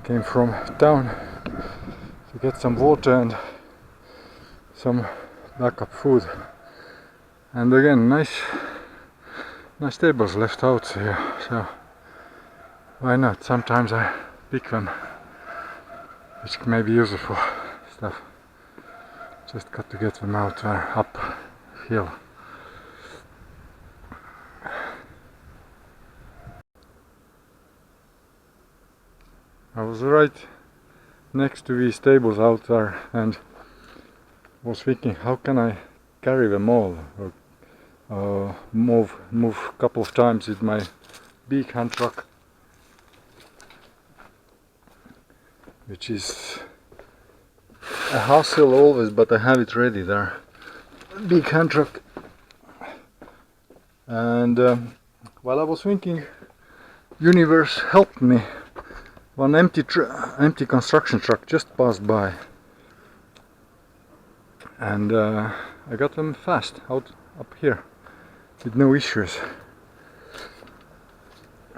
Came from town to get some water and some backup food. And again, nice tables left out here, so why not? Sometimes I pick them, which may be useful for stuff. Just got to get them out there uphill. I was right next to these tables out there and was thinking, how can I carry them all, or move a couple of times with my big hand truck, which is a hassle always, but I have it ready there. Big hand truck. And while I was thinking, universe helped me. One empty construction truck just passed by, and I got them fast out up here with no issues.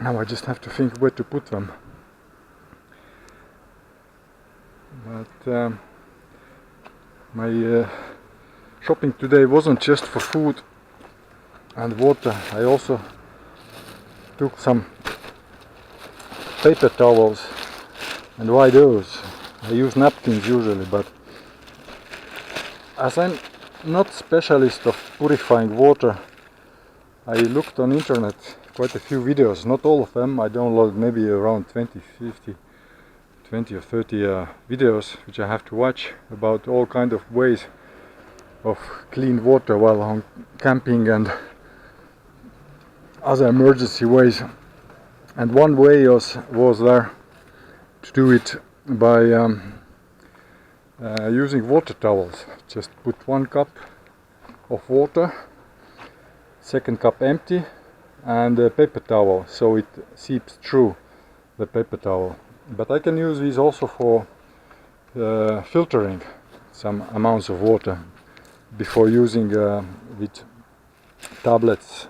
Now I just have to think where to put them. But my shopping today wasn't just for food and water. I also took some paper towels. And why those? I use napkins usually, but as I'm not specialist of purifying water, I looked on internet quite a few videos, not all of them. I downloaded maybe around 20 or 30 videos which I have to watch about all kind of ways of clean water while on camping and other emergency ways. And one way was there to do it by using water towels. Just put 1 cup of water, second cup empty, and a paper towel, so it seeps through the paper towel. But I can use these also for filtering some amounts of water before using with tablets,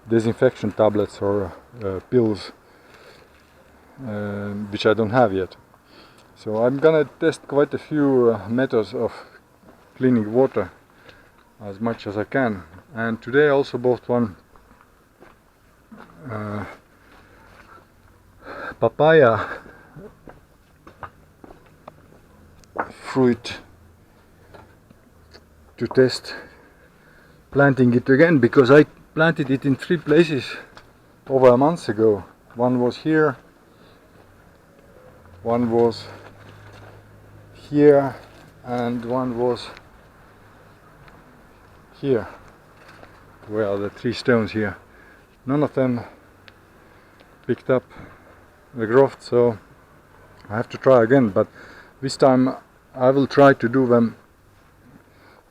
disinfection tablets or pills, which I don't have yet. So I'm gonna test quite a few methods of cleaning water as much as I can. And today I also bought one papaya fruit to test planting it again, because I planted it in 3 places over a month ago. One was here, one was here, and one was here. Well, the 3 stones here. None of them picked up the growth, so I have to try again. But this time I will try to do them.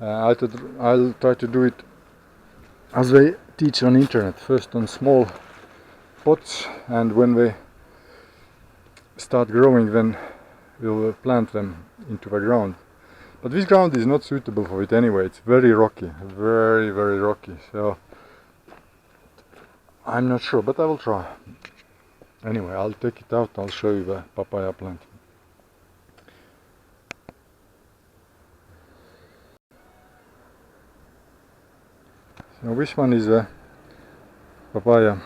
I'll try to do it as they teach on internet. First on small pots, and when they start growing, then we'll plant them into the ground. But this ground is not suitable for it anyway. It's very rocky, very rocky. So I'm not sure, but I will try. Anyway, I'll take it out. I'll show you the papaya plant. So this one is a papaya,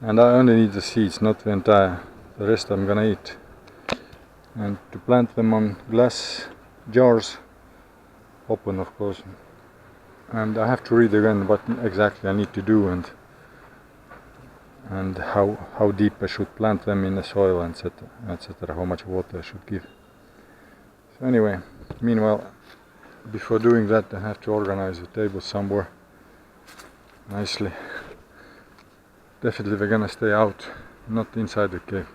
and I only need the seeds, not the entire. The rest I'm gonna eat. And to plant them on glass jars, open of course. And I have to read again what exactly I need to do and how deep I should plant them in the soil, etc., etc., how much water I should give. So anyway, meanwhile, before doing that, I have to organize the table somewhere nicely. Definitely they're gonna stay out, not inside the cave.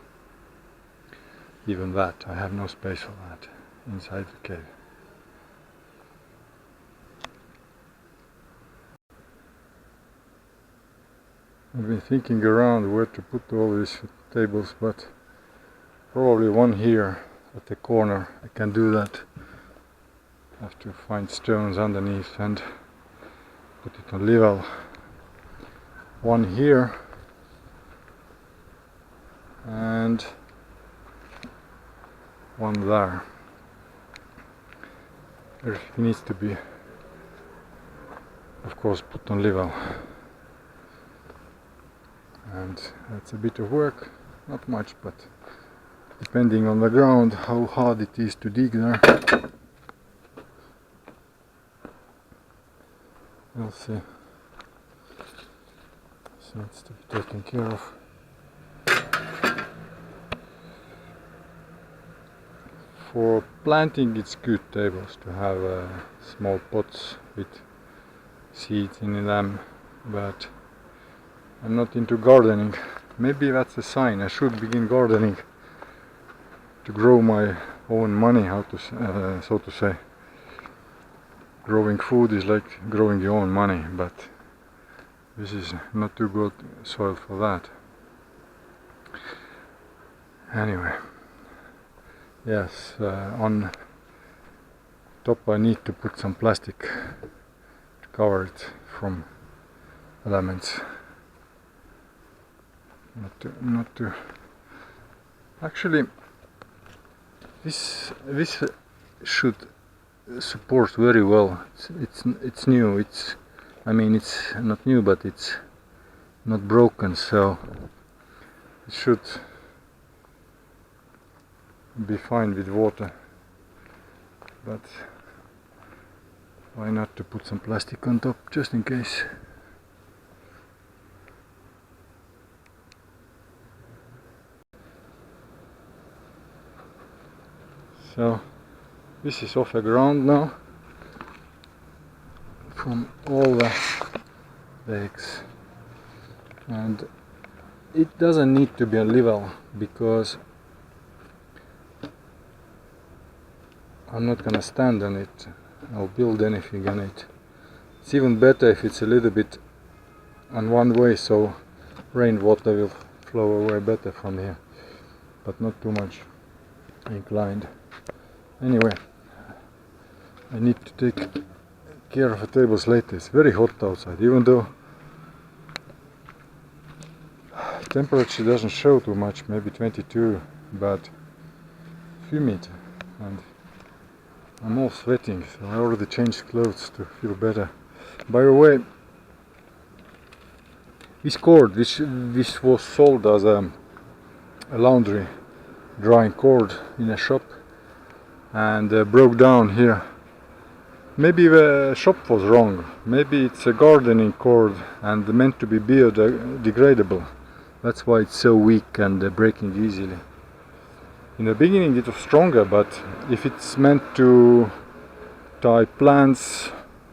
Even that, I have no space for that inside the cave. I've been thinking around where to put all these tables, but probably one here at the corner. I can do that. I have to find stones underneath and put it on level. One here, one there. Everything needs to be, of course, put on level, and that's a bit of work, not much, but depending on the ground how hard it is to dig there, we'll see. So it's to be taken care of. For planting it's good tables to have small pots with seeds in them, but I'm not into gardening. Maybe that's a sign I should begin gardening to grow my own money, so to say. Growing food is like growing your own money, but this is not too good soil for that. Anyway, yes, on top I need to put some plastic to cover it from elements. Not to. Actually, this should support very well. It's new. I mean, it's not new, but it's not broken, so it should be fine with water. But why not to put some plastic on top, just in case. So this is off the ground now from all the eggs, and it doesn't need to be on level because I'm not gonna stand on it. I'll build anything on it. It's even better if it's a little bit on one way, so rainwater will flow away better from here, but not too much inclined. Anyway, I need to take care of the tables later. It's very hot outside, even though temperature doesn't show too much, maybe 22, but humid, and I'm all sweating, so I already changed clothes to feel better. By the way, this cord, this was sold as a laundry drying cord in a shop, and broke down here. Maybe the shop was wrong. Maybe it's a gardening cord and meant to be biodegradable. That's why it's so weak and breaking easily. In the beginning it was stronger, but if it's meant to tie plants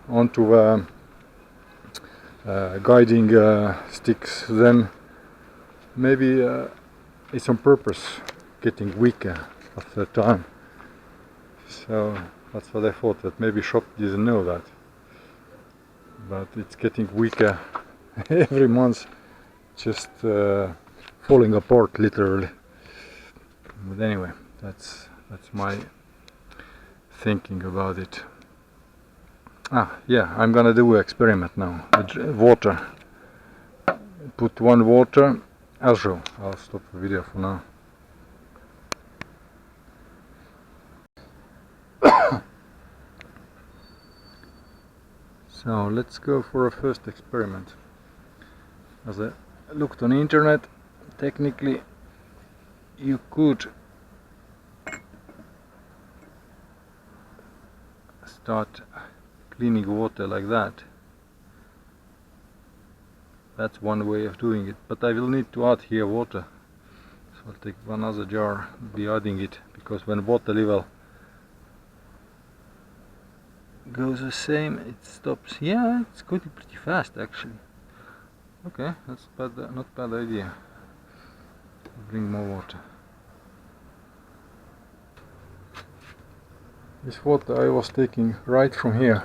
onto guiding sticks, then maybe it's on purpose getting weaker after time. So that's what I thought, that maybe shop didn't know that, but it's getting weaker every month, just falling apart literally. But anyway, that's my thinking about it. Yeah, I'm gonna do an experiment now with water. Put one water. I'll show. I'll stop the video for now. So let's go for a first experiment. As I looked on the internet, technically you could start cleaning water like that. That's one way of doing it, but I will need to add here water. So I'll take one other jar, be adding it, because when water level goes the same, it stops. Yeah, it's going pretty fast actually. Okay, that's not bad idea. Bring more water. This water I was taking right from here,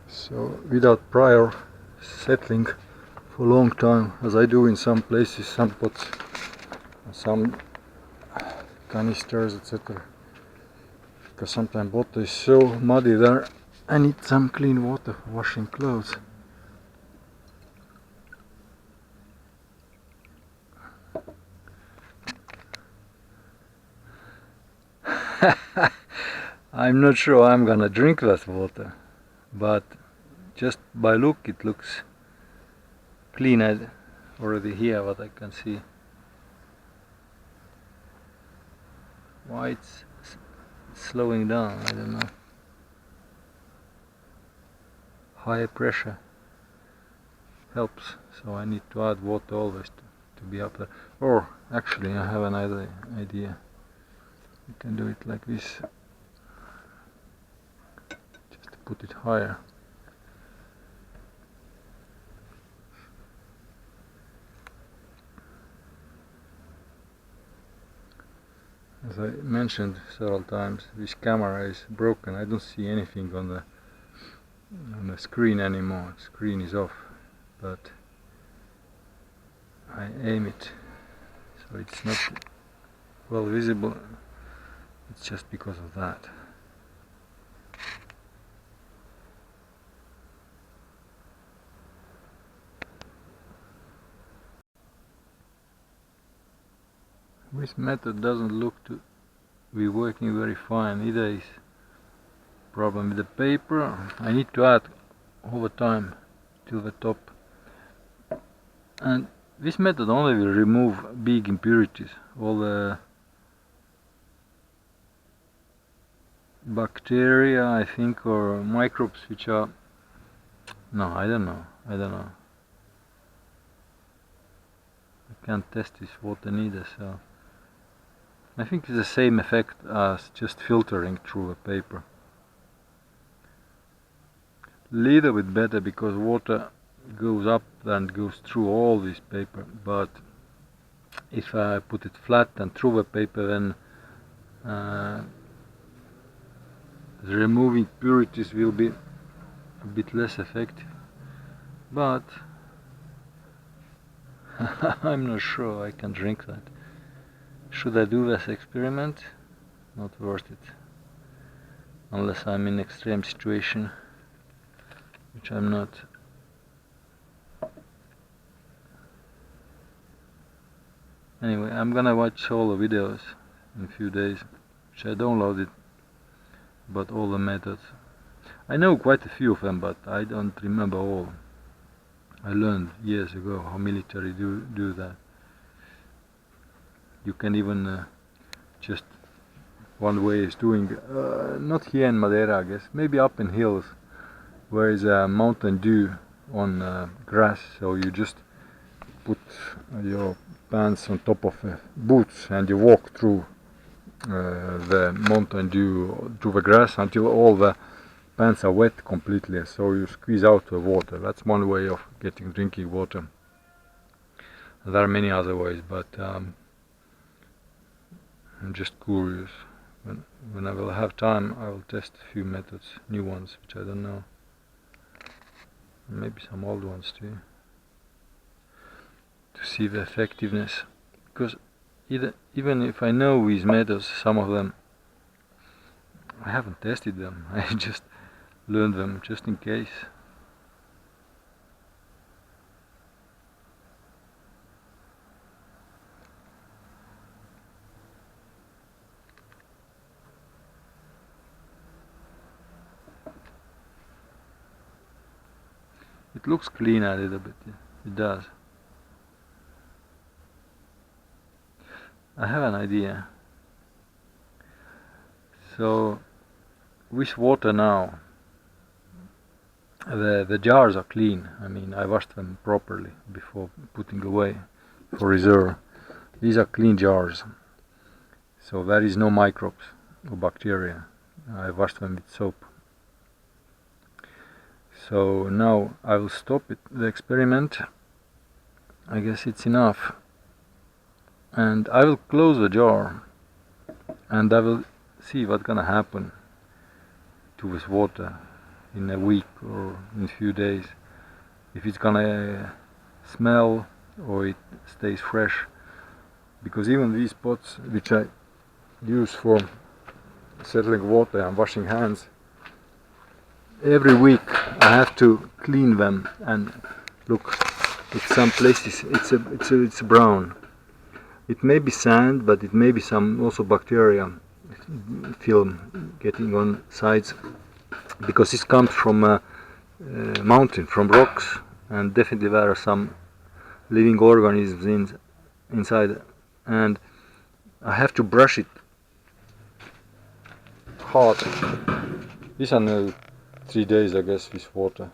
so without prior settling for a long time, as I do in some places, some pots, some canisters, etc. Because sometimes water is so muddy there, I need some clean water for washing clothes. I'm not sure I'm gonna drink that water, but just by look it looks clean already here, what I can see. Why it's slowing down, I don't know. Higher pressure helps, so I need to add water always to be up there. Or actually I have another idea. You can do it like this, just to put it higher. As I mentioned several times, this camera is broken. I don't see anything on the screen anymore. The screen is off, but I aim it so it's not well visible. It's just because of that. This method doesn't look to be working very fine. Either is problem with the paper. I need to add over time to the top, and this method only will remove big impurities, all the bacteria, I think, or microbes which are, no, I don't know. I can't test this water neither, so I think it's the same effect as just filtering through a paper. Little bit better because water goes up and goes through all this paper, but if I put it flat and through the paper, then the removing impurities will be a bit less effective. But I'm not sure I can drink that. Should I do this experiment? Not worth it, unless I'm in extreme situation, which I'm not. Anyway, I'm gonna watch all the videos in a few days, which I downloaded, but all the methods. I know quite a few of them, but I don't remember all. I learned years ago how military do that. You can even just one way is doing, not here in Madeira, I guess, maybe up in hills, where is a mountain dew on grass, so you just put your pants on top of boots and you walk through the mountain dew, through the grass until all the pants are wet completely, so you squeeze out the water. That's one way of getting drinking water. There are many other ways, but I'm just curious. When I will have time, I will test a few methods, new ones, which I don't know. Maybe some old ones too, to see the effectiveness. Because even if I know these methods, some of them, I haven't tested them. I just learned them just in case. It looks clean a little bit, it does. I have an idea. So, with water now, the jars are clean. I mean, I washed them properly before putting away for reserve. These are clean jars, so there is no microbes or bacteria. I washed them with soap. So now I will stop the experiment. I guess it's enough, and I will close the jar, and I will see what's gonna happen to this water in a week or in a few days. If it's gonna smell or it stays fresh, because even these pots which I use for settling water and washing hands, every week I have to clean them, and look, in some places it's brown. It may be sand, but it may be some also bacteria film getting on sides, because this comes from a mountain, from rocks, and definitely there are some living organisms inside, and I have to brush it hard. These are 3 days, I guess, with water.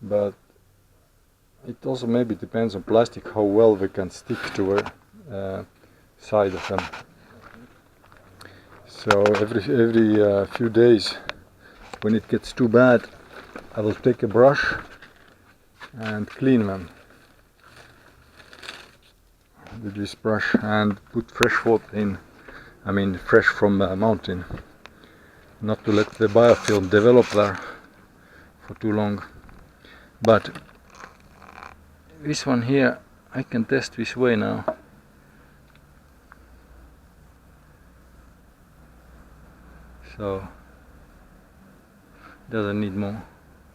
But it also maybe depends on plastic how well we can stick to a side of them. So every few days, when it gets too bad, I will take a brush and clean them with this brush and put fresh water in. I mean fresh from the mountain, not to let the biofilm develop there for too long. But this one here I can test this way now. So doesn't need more.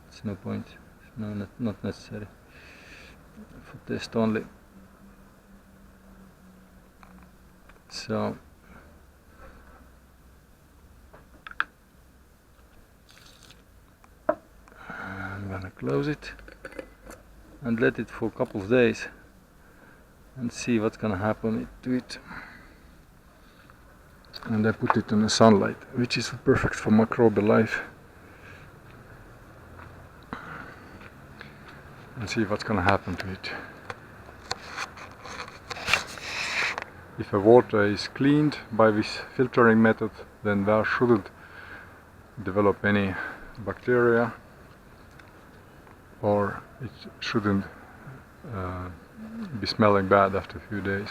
It's no point. No, not necessary. For test only. So I'm gonna close it and let it for a couple of days and see what's gonna happen to it. And I put it in the sunlight, which is perfect for microbial life, and see what's gonna happen to it. If the water is cleaned by this filtering method, then there shouldn't develop any bacteria, or it shouldn't be smelling bad after a few days.